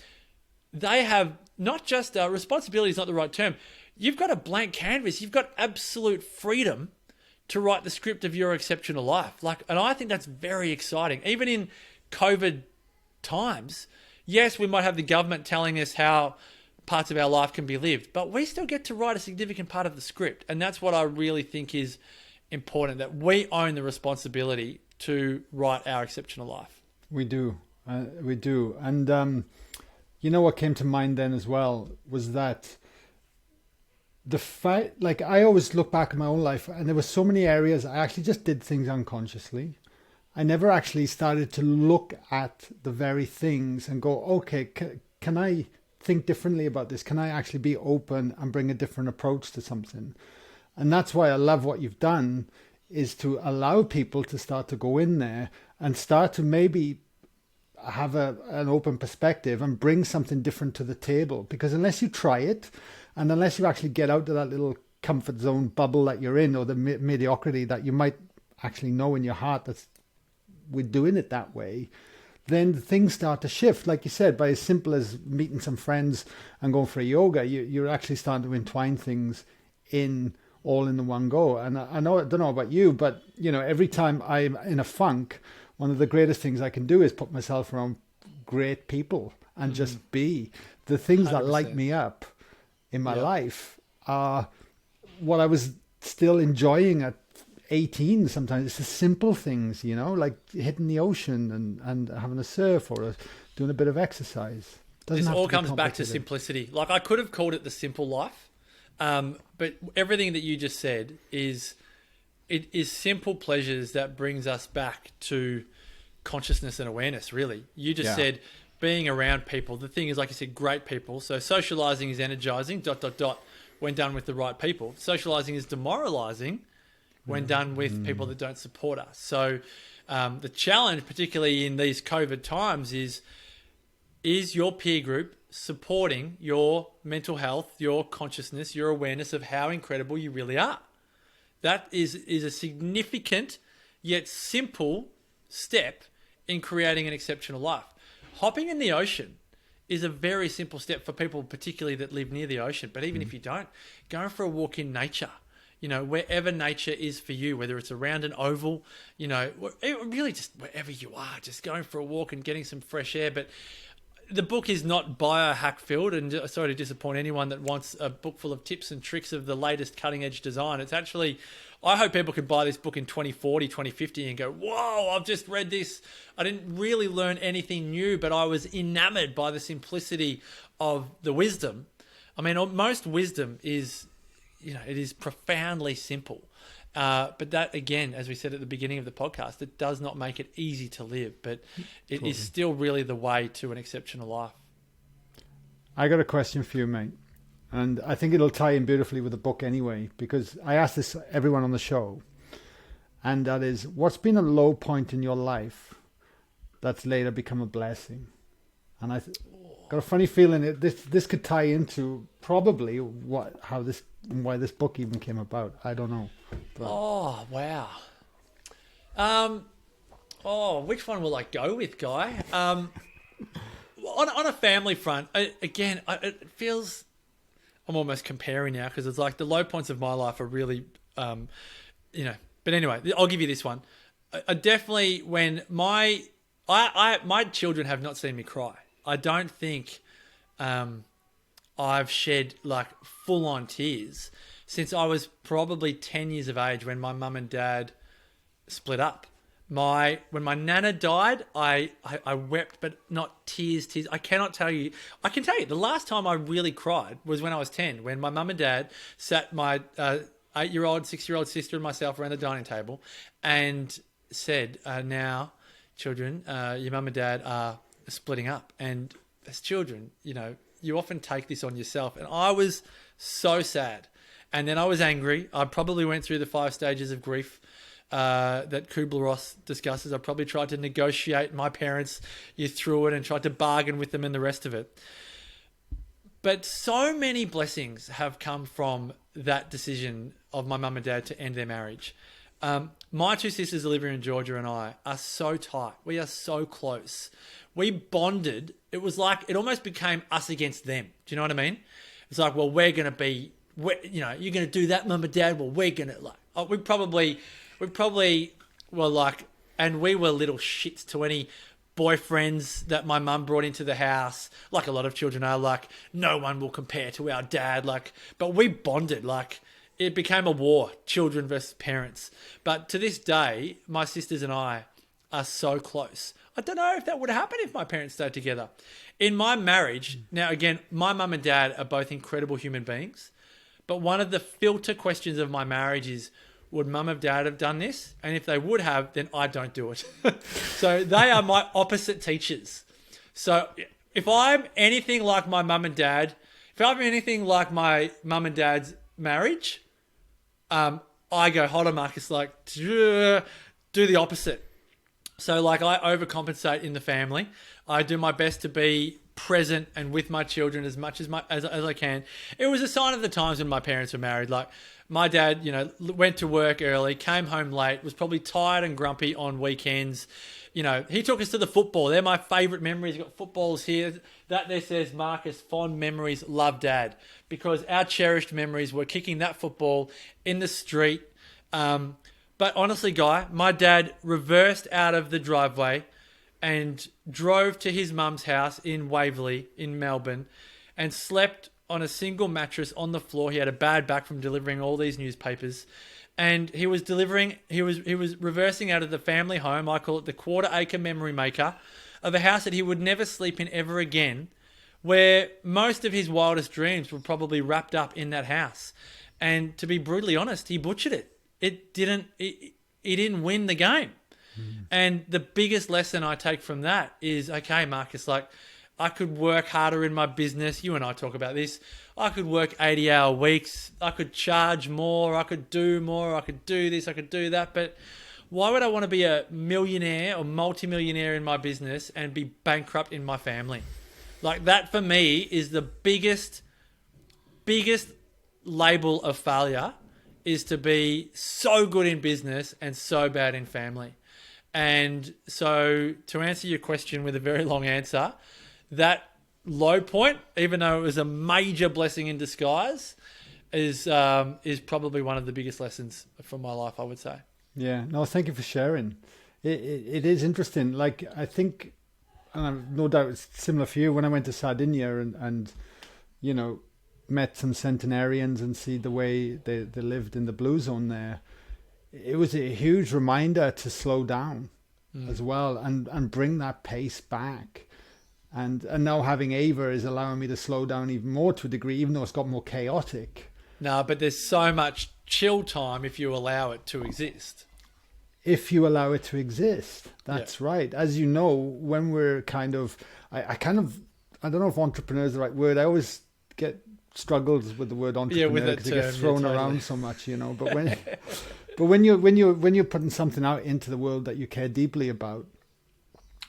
they have not just responsibility is not the right term. You've got a blank canvas. You've got absolute freedom to write the script of your exceptional life. And I think that's very exciting. Even in COVID times, yes, we might have the government telling us how parts of our life can be lived, but we still get to write a significant part of the script. And that's what I really think is important, that we own the responsibility to write our exceptional life. We do. We do. And you know what came to mind then as well was that the fact, like, I always look back at my own life and there were so many areas I actually just did things unconsciously. I never actually started to look at the very things and go, okay, can I think differently about this? Can I actually be open and bring a different approach to something? And that's why I love what you've done, is to allow people to start to go in there and start to maybe have an open perspective and bring something different to the table. Because unless you try it, and unless you actually get out of that little comfort zone bubble that you're in, or the mediocrity that you might actually know in your heart that we're doing it that way, then things start to shift. Like you said, by as simple as meeting some friends and going for a yoga, you're actually starting to entwine things in all in the one go. And I don't know about you, but every time I'm in a funk, one of the greatest things I can do is put myself around great people and just be. The things 100%. That light me up in my life are what I was still enjoying at 18 sometimes. It's the simple things, like hitting the ocean and having a surf or doing a bit of exercise. This all comes back to simplicity. Like, I could have called it the simple life, but everything that you just said is simple pleasures that brings us back to consciousness and awareness, really. You just said being around people. The thing is, like you said, great people. So socializing is energizing, ... when done with the right people. Socializing is demoralizing when done with people that don't support us. So the challenge, particularly in these COVID times, is your peer group supporting your mental health, your consciousness, your awareness of how incredible you really are? That is a significant yet simple step in creating an exceptional life. Hopping in the ocean is a very simple step for people, particularly that live near the ocean. But even if you don't, going for a walk in nature, wherever nature is for you, whether it's around an oval, really just wherever you are, just going for a walk and getting some fresh air. But the book is not biohack filled, and sorry to disappoint anyone that wants a book full of tips and tricks of the latest cutting edge design. It's actually, I hope people can buy this book in 2040, 2050 and go, whoa, I've just read this. I didn't really learn anything new, but I was enamored by the simplicity of the wisdom. I mean, most wisdom is, it is profoundly simple. But that, again, as we said at the beginning of the podcast, it does not make it easy to live, but it is still really the way to an exceptional life. I got a question for you, mate. And I think it'll tie in beautifully with the book anyway, because I ask this everyone on the show. And that is, what's been a low point in your life that's later become a blessing? And I got a funny feeling this could tie into probably why this book even came about. I don't know. But. Oh, wow. Which one will I go with, Guy? On a family front, it feels, I'm almost comparing now, because it's like the low points of my life are really, but anyway, I'll give you this one. I definitely, when my children have not seen me cry. I don't think I've shed like full on tears since I was probably 10 years of age when my mum and dad split up. When my nana died, I wept, but not tears. I cannot tell you. I can tell you the last time I really cried was when I was 10, when my mum and dad sat my 8-year-old, 6-year-old sister and myself around the dining table and said, now, children, your mum and dad are splitting up. And as children, you often take this on yourself. And I was so sad. And then I was angry. I probably went through the 5 stages of grief that Kubler-Ross discusses. I probably tried to negotiate my parents through it and tried to bargain with them and the rest of it. But so many blessings have come from that decision of my mum and dad to end their marriage. My 2 sisters, Olivia and Georgia, and I are so tight. We are so close. We bonded. It was like, it almost became us against them. Do you know what I mean? It's like, well, we're going to be, you're going to do that, mum and dad. Well, we're going to we probably were like, and we were little shits to any boyfriends that my mum brought into the house. Like a lot of children are, like, no one will compare to our dad. Like, but we bonded, like, it became a war, children versus parents. But to this day, my sisters and I are so close. I don't know if that would happen if my parents stayed together. In my marriage, now again, my mum and dad are both incredible human beings. But one of the filter questions of my marriage is, would mum and dad have done this? And if they would have, then I don't do it. So they are my opposite teachers. So if I'm anything like my mum and dad, if I'm anything like my mum and dad's marriage, I go, hold on, Marcus, like, do the opposite. So, like, I overcompensate in the family. I do my best to be present and with my children as much as I can. It was a sign of the times when my parents were married. Like, my dad, went to work early, came home late, was probably tired and grumpy on weekends. He took us to the football. They're my favourite memories. Got footballs here. That there says, Marcus, fond memories, love Dad. Because our cherished memories were kicking that football in the street. But honestly, Guy, my dad reversed out of the driveway and drove to his mum's house in Waverley in Melbourne and slept on a single mattress on the floor. He had a bad back from delivering all these newspapers. And he was reversing out of the family home. I call it the quarter-acre memory maker of a house that he would never sleep in ever again, where most of his wildest dreams were probably wrapped up in that house. And to be brutally honest, he butchered it. He didn't win the game. And the biggest lesson I take from that is, okay, Marcus, like, I could work harder in my business. You and I talk about this. I could work 80-hour weeks. I could charge more. I could do more. I could do this. I could do that. But why would I want to be a millionaire or multimillionaire in my business and be bankrupt in my family? Like, that for me is the biggest label of failure, is to be so good in business and so bad in family. And so, to answer your question with a very long answer, that low point, even though it was a major blessing in disguise, is probably one of the biggest lessons from my life, I would say. Yeah, no, thank you for sharing. It is interesting. Like, I think, and I've no doubt it's similar for you, when I went to Sardinia and met some centenarians and see the way they lived in the blue zone there, it was a huge reminder to slow down as well and bring that pace back. And now having Ava is allowing me to slow down even more to a degree, even though it's got more chaotic. No, but there's so much chill time if you allow it to exist. If you allow it to exist, that's right. As you know, when we're kind of, I don't know if entrepreneur is the right word. I always get struggles with the word entrepreneur because it gets thrown around so much, But when, when you're putting something out into the world that you care deeply about,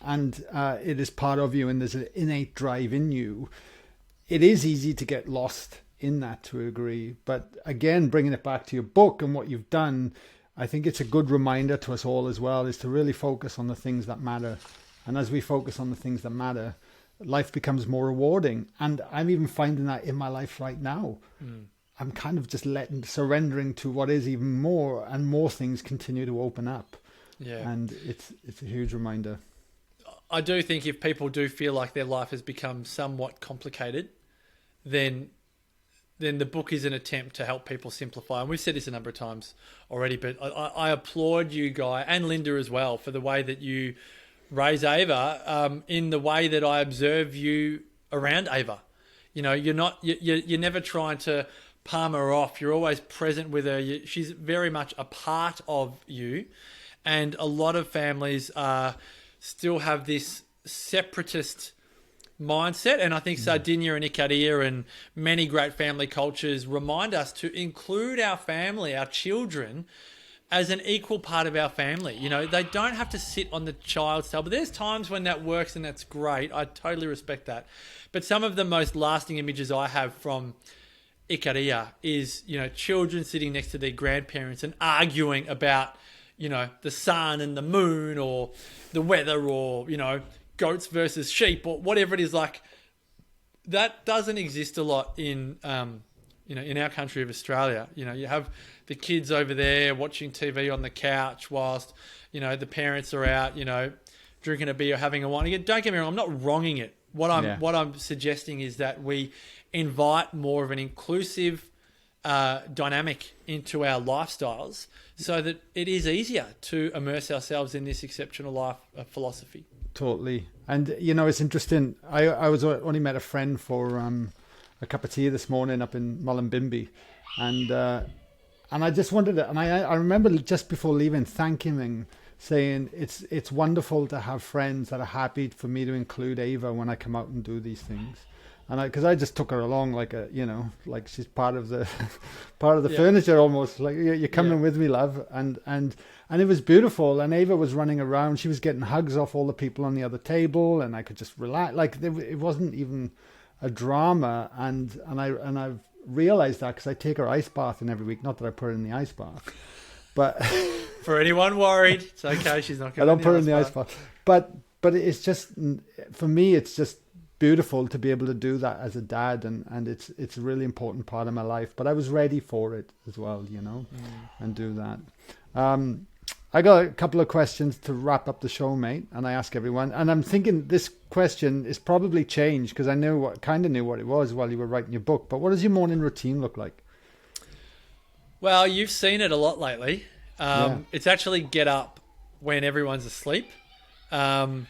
and it is part of you, and there's an innate drive in you, it is easy to get lost in that to a degree. But again, bringing it back to your book and what you've done, I think it's a good reminder to us all as well, is to really focus on the things that matter. And as we focus on the things that matter, life becomes more rewarding. And I'm even finding that in my life right now. I'm kind of just surrendering to what is even more, and more things continue to open up. Yeah. And it's a huge reminder. I do think if people do feel like their life has become somewhat complicated, then the book is an attempt to help people simplify. And we've said this a number of times already, but I applaud you, Guy, and Linda as well, for the way that you raise Ava, in the way that I observe you around Ava. You're never trying to palm her off. You're always present with her. She's very much a part of you. And a lot of families still have this separatist mindset, and I think Sardinia and Ikaria and many great family cultures remind us to include our family, our children, as an equal part of our family. They don't have to sit on the child's tail, but there's times when that works and that's great. I totally respect that. But some of the most lasting images I have from Ikaria is, children sitting next to their grandparents and arguing about, the sun and the moon, or the weather, or, goats versus sheep, or whatever it is. Like, that doesn't exist a lot in our country of Australia. You have the kids over there watching TV on the couch whilst, the parents are out, drinking a beer, having a wine. Again, don't get me wrong, I'm not wronging it. What I'm suggesting is that we invite more of an inclusive dynamic into our lifestyles, so that it is easier to immerse ourselves in this exceptional life philosophy. Totally. And, it's interesting. I was only met a friend for a cup of tea this morning up in Mullumbimby. And I just wanted to, and I remember just before leaving thanking him saying it's wonderful to have friends that are happy for me to include Ava when I come out and do these things. And because I just took her along like like she's part of the furniture almost. Like you're coming with me, love. And it was beautiful. And Ava was running around. She was getting hugs off all the people on the other table, and I could just relax. Like it wasn't even a drama. And I've realized that because I take her ice bath every week. Not that I put her in the ice bath, but for anyone worried, it's okay. She's not going. I don't put her in the ice bath. But it's just, for me, it's just beautiful to be able to do that as a dad, and it's a really important part of my life. But I was ready for it as well, and do that. I got a couple of questions to wrap up the show, mate, and I ask everyone, and I'm thinking this question is probably changed because I kind of knew what it was while you were writing your book. But what does your morning routine look like? Well, you've seen it a lot lately. It's actually get up when everyone's asleep, and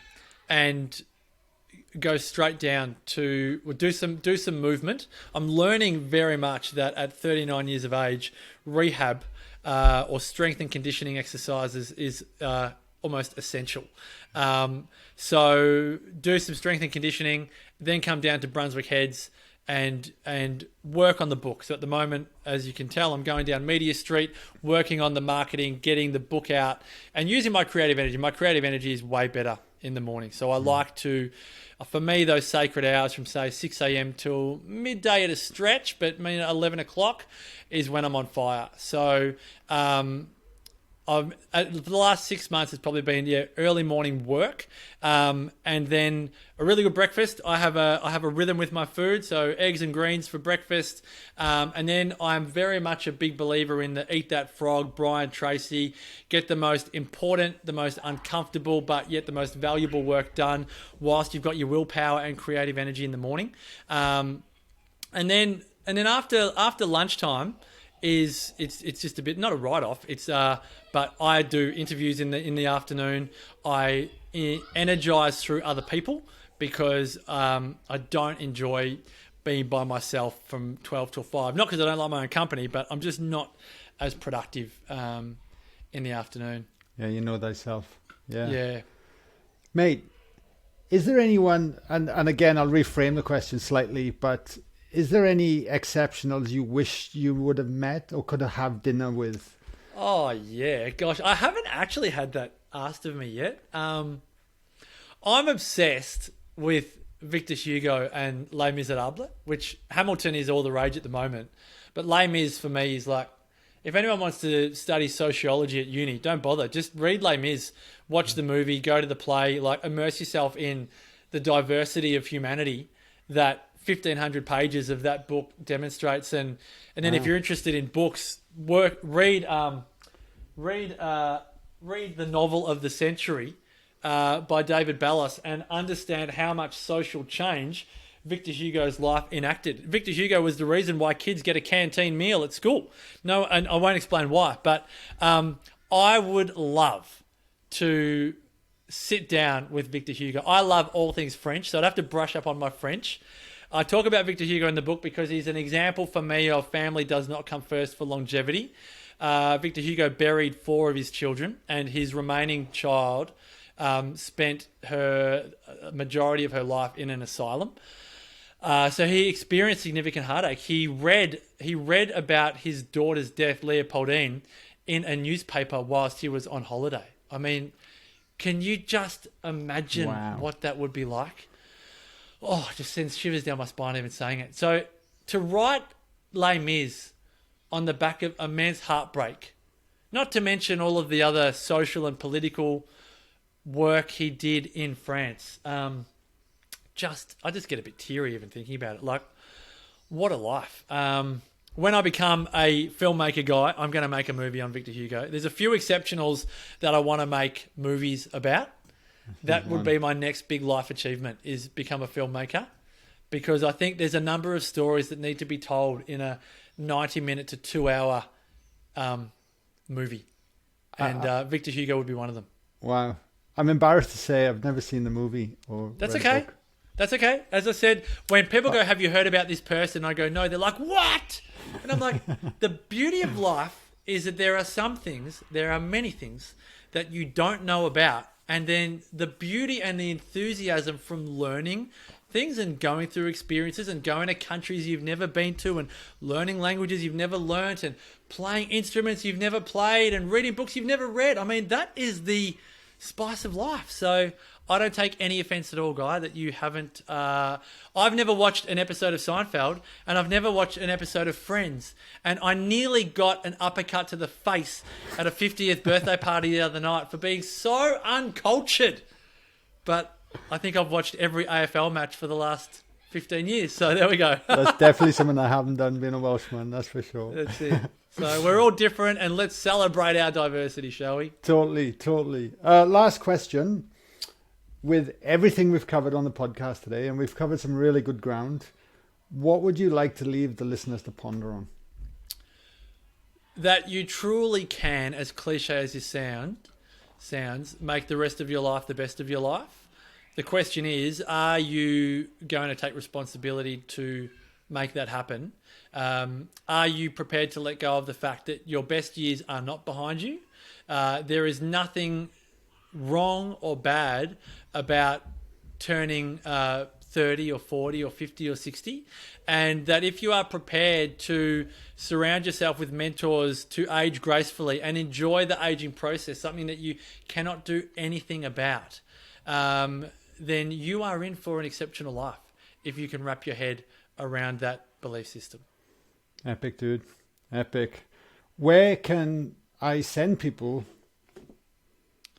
go straight down to do some movement. I'm learning very much that at 39 years of age, rehab or strength and conditioning exercises is almost essential. So do some strength and conditioning, then come down to Brunswick Heads and work on the book. So at the moment, as you can tell, I'm going down Media Street, working on the marketing, getting the book out, and using my creative energy. My creative energy is way better in the morning. So I like to, for me, those sacred hours from say 6 a.m. till midday at a stretch, but 11 o'clock is when I'm on fire. So for the last 6 months, it's probably been early morning work, and then a really good breakfast. I have a rhythm with my food, so eggs and greens for breakfast, and then I'm very much a big believer in the Eat That Frog, Brian Tracy. Get the most important, the most uncomfortable, but yet the most valuable work done whilst you've got your willpower and creative energy in the morning, and then after lunchtime. It's just a bit, not a write-off, but I do interviews in the afternoon. I energize through other people because I don't enjoy being by myself from 12 till 5. Not because I don't like my own company, but I'm just not as productive in the afternoon. Yeah, you know thyself. Yeah. Mate, is there anyone, and again, I'll reframe the question slightly, but is there any exceptionals you wish you would have met or could have had dinner with? Oh, yeah. Gosh, I haven't actually had that asked of me yet. I'm obsessed with Victor Hugo and Les Miserables, which Hamilton is all the rage at the moment. But Les Mis, for me, is like, if anyone wants to study sociology at uni, don't bother. Just read Les Mis, watch the movie, go to the play, like immerse yourself in the diversity of humanity that 1,500 pages of that book demonstrates, and then if you're interested in books, read the novel of the century by David Ballas and understand how much social change Victor Hugo's life enacted. Victor Hugo was the reason why kids get a canteen meal at school. No, and I won't explain why, but I would love to sit down with Victor Hugo. I love all things French, so I'd have to brush up on my French. I talk about Victor Hugo in the book because he's an example for me of family does not come first for longevity. Victor Hugo buried 4 of his children, and his remaining child spent her majority of her life in an asylum. So he experienced significant heartache. He read about his daughter's death, Leopoldine, in a newspaper whilst he was on holiday. I mean, can you just imagine what that would be like? Oh, it just sends shivers down my spine even saying it. So to write Les Mis on the back of immense heartbreak, not to mention all of the other social and political work he did in France, I just get a bit teary even thinking about it. Like, what a life. When I become a filmmaker guy, I'm going to make a movie on Victor Hugo. There's a few exceptionals that I want to make movies about. That would be my next big life achievement, is become a filmmaker, because I think there's a number of stories that need to be told in a 90-minute to 2-hour movie. And Victor Hugo would be one of them. Wow. I'm embarrassed to say I've never seen the movie or That's read okay. the book. That's okay. As I said, when people go, have you heard about this person? I go, no. They're like, what? And I'm like, the beauty of life is that there are many things that you don't know about. And then the beauty and the enthusiasm from learning things and going through experiences and going to countries you've never been to and learning languages you've never learnt and playing instruments you've never played and reading books you've never read. I mean, that is the spice of life. So I don't take any offense at all, Guy, that you haven't... I've never watched an episode of Seinfeld, and I've never watched an episode of Friends, and I nearly got an uppercut to the face at a 50th birthday party the other night for being so uncultured. But I think I've watched every AFL match for the last 15 years, so there we go. That's definitely something I haven't done, being a Welshman, that's for sure. That's it. So we're all different, and let's celebrate our diversity, shall we? Totally. Last question. With everything we've covered on the podcast today, and we've covered some really good ground, what would you like to leave the listeners to ponder on? That you truly can, as cliche as this sounds, make the rest of your life the best of your life. The question is, are you going to take responsibility to make that happen? Are you prepared to let go of the fact that your best years are not behind you? There is nothing wrong or bad about turning 30 or 40 or 50 or 60, and that if you are prepared to surround yourself with mentors to age gracefully and enjoy the aging process, something that you cannot do anything about, then you are in for an exceptional life if you can wrap your head around that belief system. Epic, dude. Epic. Where can I send people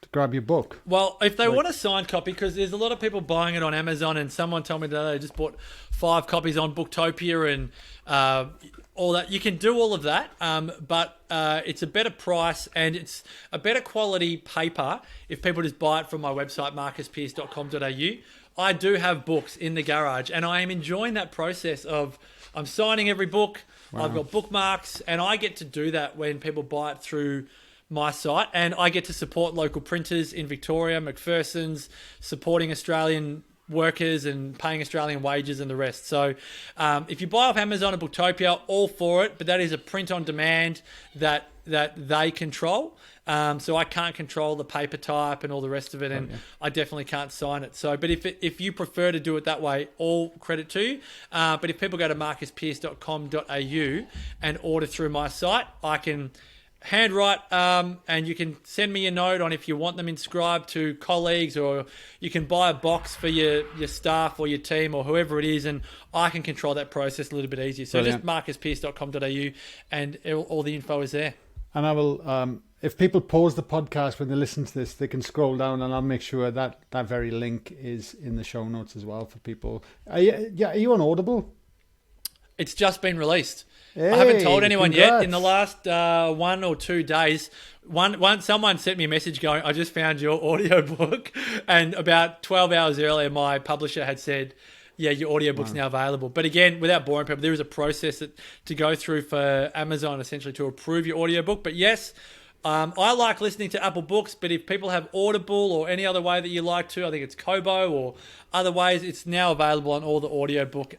to grab your book? Well, if they want a signed copy, because there's a lot of people buying it on Amazon, and someone told me today they just bought 5 copies on Booktopia and all that. You can do all of that, but it's a better price and it's a better quality paper if people just buy it from my website, marcuspearce.com.au. I do have books in the garage, and I am enjoying that process of I'm signing every book. Wow. I've got bookmarks, and I get to do that when people buy it through my site, and I get to support local printers in Victoria, McPherson's, supporting Australian workers and paying Australian wages and the rest. So if you buy off Amazon and Booktopia, all for it, but that is a print on demand that they control. So I can't control the paper type and all the rest of it, and I definitely can't sign it. So, but if you prefer to do it that way, all credit to you. But if people go to marcuspearce.com.au and order through my site, I can handwrite, and you can send me a note on if you want them inscribed to colleagues, or you can buy a box for your staff or your team or whoever it is, and I can control that process a little bit easier. So just marcuspearce.com.au, and all the info is there. And I will, if people pause the podcast when they listen to this, they can scroll down, and I'll make sure that very link is in the show notes as well for people. Are you on Audible? It's just been released. Hey, I haven't told anyone congrats. yet. In the last 1 or 2 days, someone sent me a message going, I just found your audiobook. And about 12 hours earlier, my publisher had said, yeah, your audiobook's now available. But again, without boring people, there is a process to go through for Amazon essentially to approve your audiobook. But yes, I like listening to Apple Books, but if people have Audible or any other way that you like to, I think it's Kobo or other ways, it's now available on all the audiobook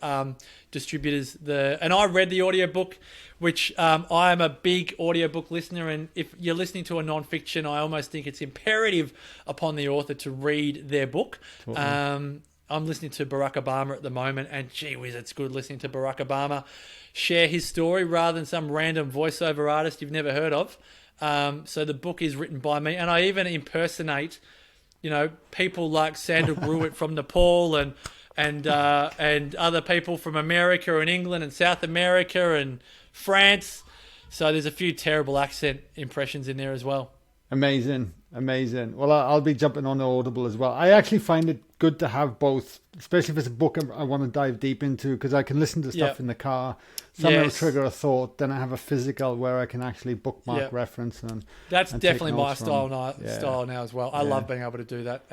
distributors. And I read the audiobook, which I am a big audiobook listener, and if you're listening to a non-fiction, I almost think it's imperative upon the author to read their book. Totally. I'm listening to Barack Obama at the moment, and gee whiz, it's good listening to Barack Obama share his story rather than some random voiceover artist you've never heard of. So the book is written by me, and I even impersonate, people like Sanduk Ruit from Nepal and other people from America and England and South America and France. So there's a few terrible accent impressions in there as well. Amazing. Well, I'll be jumping on Audible as well. I actually find it good to have both, especially if it's a book I want to dive deep into, because I can listen to stuff in the car. Some will trigger a thought. Then I have a physical where I can actually bookmark, reference, and that's definitely my style now as well. I love being able to do that.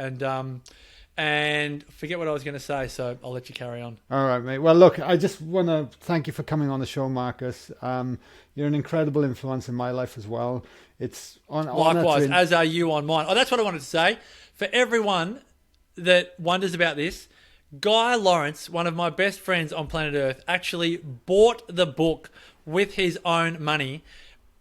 And forget what I was going to say, so I'll let you carry on. All right, mate. Well, look, I just want to thank you for coming on the show, Marcus. You're an incredible influence in my life as well. It's likewise, as are you on mine. Oh, that's what I wanted to say. For everyone that wonders about this, Guy Lawrence, one of my best friends on planet Earth, actually bought the book with his own money.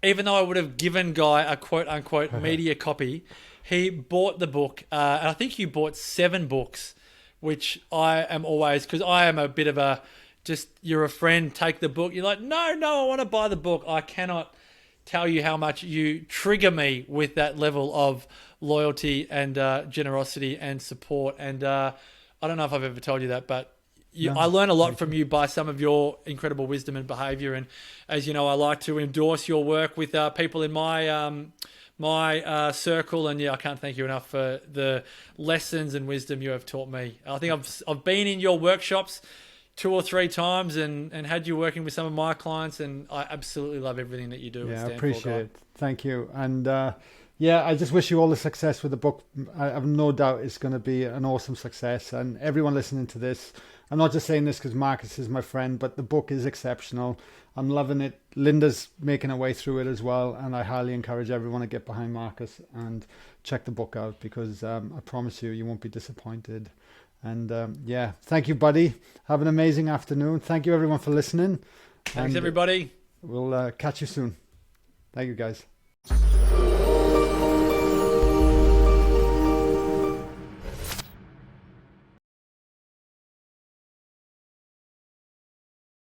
Even though I would have given Guy a quote-unquote media copy, he bought the book, and I think you bought 7 books, which I am always, because I am a bit of a, just, you're a friend, take the book. You're like, no, I want to buy the book. I cannot tell you how much you trigger me with that level of loyalty and generosity and support. And I don't know if I've ever told you that, but I learn a lot from you by some of your incredible wisdom and behavior. And as you know, I like to endorse your work with people in my circle. And I can't thank you enough for the lessons and wisdom you have taught me. I think I've been in your workshops 2 or 3 times and had you working with some of my clients, and I absolutely love everything that you do. Yeah, I appreciate it. Thank you. And I just wish you all the success with the book. I have no doubt it's going to be an awesome success. And everyone listening to this, I'm not just saying this because Marcus is my friend, but the book is exceptional. I'm loving it. Linda's making her way through it as well. And I highly encourage everyone to get behind Marcus and check the book out, because I promise you won't be disappointed. And thank you, buddy. Have an amazing afternoon. Thank you, everyone, for listening. Thanks, everybody. We'll catch you soon. Thank you, guys.